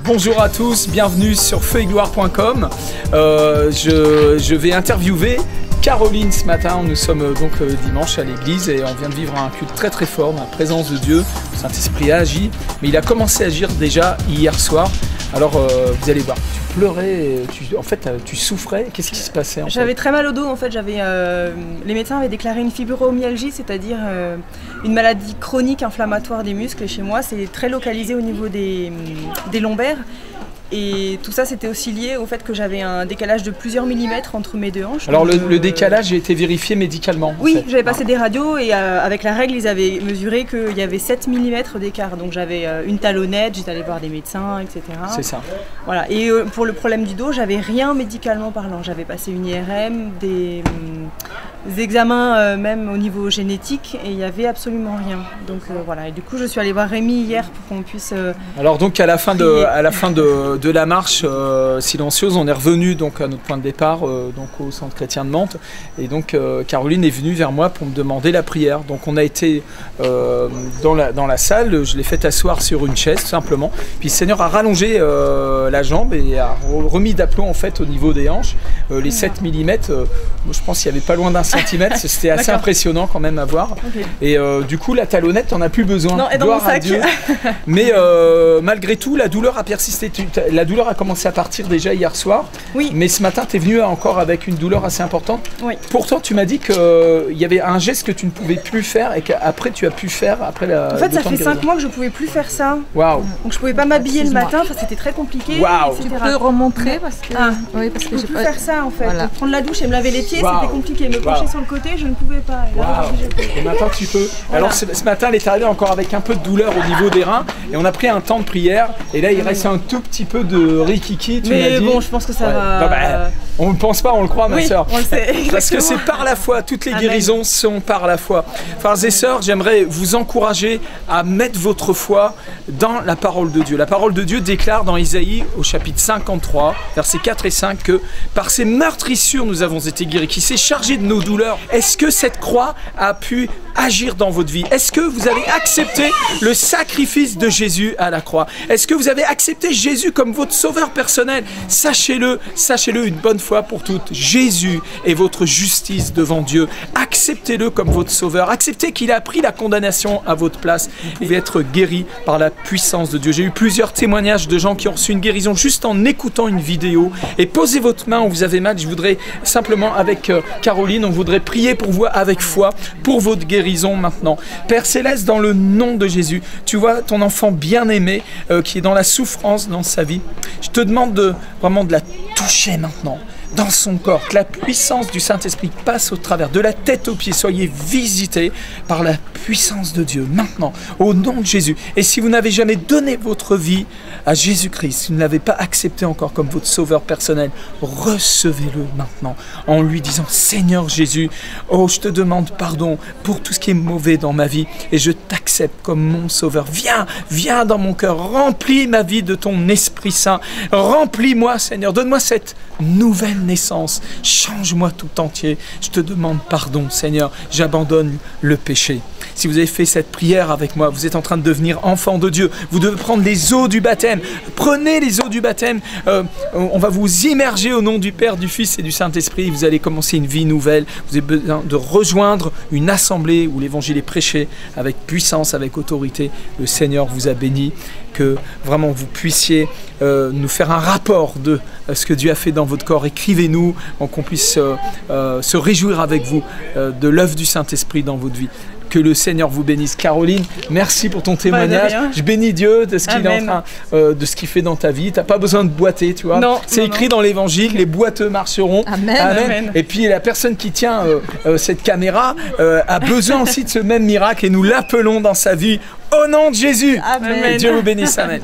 Bonjour à tous, bienvenue sur feuillegloire.com. Je vais interviewer Caroline ce matin. Nous sommes donc dimanche à l'église et on vient de vivre un culte très très fort, la présence de Dieu. Le Saint-Esprit a agi, mais il a commencé à agir déjà hier soir. Alors vous allez voir, tu pleurais, tu souffrais, qu'est-ce qui se passait en fait? J'avais très mal au dos en fait, les médecins avaient déclaré une fibromyalgie, c'est-à-dire une maladie chronique inflammatoire des muscles, et chez moi c'est très localisé au niveau des lombaires. Et tout ça, c'était aussi lié au fait que j'avais un décalage de plusieurs millimètres entre mes deux hanches. Alors le décalage a été vérifié médicalement? Oui, j'avais passé des radios et avec la règle, ils avaient mesuré qu'il y avait 7 mm d'écart. Donc j'avais une talonnette, j'étais allée voir des médecins, etc. C'est ça. Voilà. Et pour le problème du dos, j'avais rien médicalement parlant. J'avais passé une IRM, des examens même au niveau génétique, et il n'y avait absolument rien. Donc voilà. Et du coup, je suis allée voir Rémi hier pour qu'on puisse... Alors donc à la fin de la marche silencieuse, on est revenu donc à notre point de départ, donc au centre chrétien de Mantes, et donc Caroline est venue vers moi pour me demander la prière. Donc on a été dans la salle, je l'ai fait asseoir sur une chaise tout simplement, puis le Seigneur a rallongé la jambe et a remis d'aplomb en fait au niveau des hanches, les 7 mm, je pense qu'il n'y avait pas loin d'un centimètre, c'était assez impressionnant quand même à voir. Okay. Et du coup la talonnette, t'en as plus besoin. Non, et dans mon sac. Dieu. Mais malgré tout, la douleur a persisté. La douleur a commencé à partir déjà hier soir. Oui. Mais ce matin, tu es venu encore avec une douleur assez importante. Oui. Pourtant, tu m'as dit qu'il y avait un geste que tu ne pouvais plus faire et qu'après tu as pu faire après la. En fait, ça fait 5 mois que je ne pouvais plus faire ça. Waouh. Donc je ne pouvais pas m'habiller le matin, c'était très compliqué. Waouh. Tu peux remontrer parce que. Oui, parce que je ne peux plus faire ça en fait. Voilà. Prendre la douche et me laver les pieds, c'était compliqué. Me pencher sur le côté, je ne pouvais pas. Et, là, et maintenant tu peux. Voilà. Alors ce matin, elle est arrivée encore avec un peu de douleur au niveau des reins et on a pris un temps de prière. Et là, il reste un tout petit peu de rikiki. Mais bon, je pense que ça va. Non, on ne pense pas, on le croit, ma sœur. On le sait. Parce que c'est par la foi. Toutes les guérisons sont par la foi. Frères et sœurs, j'aimerais vous encourager à mettre votre foi dans la parole de Dieu. La parole de Dieu déclare dans Isaïe, au chapitre 53, versets 4 et 5, que par ses meurtrissures nous avons été guéris, qui s'est chargé de nos douleurs. Est-ce que cette croix a pu agir dans votre vie? Est-ce que vous avez accepté le sacrifice de Jésus à la croix? Est-ce que vous avez accepté Jésus comme votre sauveur personnel? Sachez-le une bonne fois pour toutes. Jésus est votre justice devant Dieu. Acceptez-le comme votre sauveur. Acceptez qu'il a pris la condamnation à votre place. Vous pouvez être guéri par la puissance de Dieu. J'ai eu plusieurs témoignages de gens qui ont reçu une guérison juste en écoutant une vidéo. Et posez votre main où vous avez mal. Je voudrais simplement, avec Caroline, on voudrait prier pour vous avec foi pour votre guérison maintenant. Père Céleste, dans le nom de Jésus, tu vois ton enfant bien-aimé qui est dans la souffrance dans sa vie. Je te demande vraiment de la toucher maintenant dans son corps, que la puissance du Saint-Esprit passe au travers, de la tête aux pieds. Soyez visités par la puissance de Dieu maintenant, au nom de Jésus. Et si vous n'avez jamais donné votre vie à Jésus-Christ, si vous ne l'avez pas accepté encore comme votre sauveur personnel, recevez-le maintenant en lui disant: Seigneur Jésus, oh, je te demande pardon pour tout ce qui est mauvais dans ma vie et je t'accepte comme mon sauveur. Viens dans mon cœur, remplis ma vie de ton Esprit Saint, remplis-moi Seigneur, donne-moi cette nouvelle naissance, change-moi tout entier. Je te demande pardon Seigneur, j'abandonne le péché. Si vous avez fait cette prière avec moi, vous êtes en train de devenir enfant de Dieu. Vous devez prendre les eaux du baptême. Prenez les eaux du baptême. On va vous immerger au nom du Père, du Fils et du Saint-Esprit. Vous allez commencer une vie nouvelle. Vous avez besoin de rejoindre une assemblée où l'évangile est prêché avec puissance, avec autorité. Le Seigneur vous a béni. Que vraiment vous puissiez nous faire un rapport de ce que Dieu a fait dans votre corps. Écrivez-nous, qu'on puisse se réjouir avec vous de l'œuvre du Saint-Esprit dans votre vie. Que le Seigneur vous bénisse. Caroline, merci pour ton témoignage. Je bénis Dieu de ce qu'il est en train, de ce qu'il fait dans ta vie. Tu n'as pas besoin de boiter, tu vois. C'est écrit dans l'Évangile, les boiteux marcheront. Amen. Amen. Et puis la personne qui tient cette caméra a besoin aussi de ce même miracle et nous l'appelons dans sa vie. Au nom de Jésus. Amen. Dieu vous bénisse. Amen.